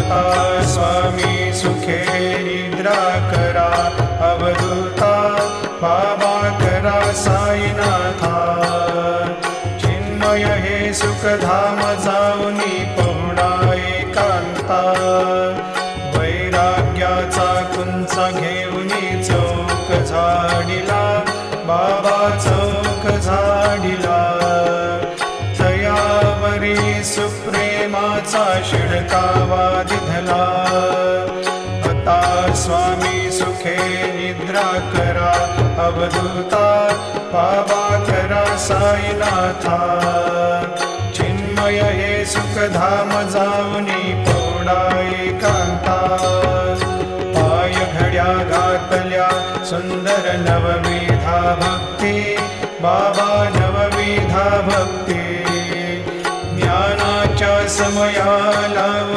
आता स्वामी सुखे निद्रा करा, अवधूता बाबा करा साईनाथा। चिन्मय हे सुखधाम जाऊनी पहुडा एकांता, वैराग्याचा कुंचा घेऊनी चौक झाडिला, बाबा चौक झाडिला। तयावरी सुप्रेमाचा शिडकावा दिधला, आता स्वामी सुखे निद्रा करा, अवधूता बाबा करा साईनाथा। चिन्मय हे सुखधाम जाऊनी पहुडा एकांता, पाय घड्या घातल्या सुंदर नवविधा भक्ती, बाबा नवविधा भक्ती। ज्ञानाच्या समया लावून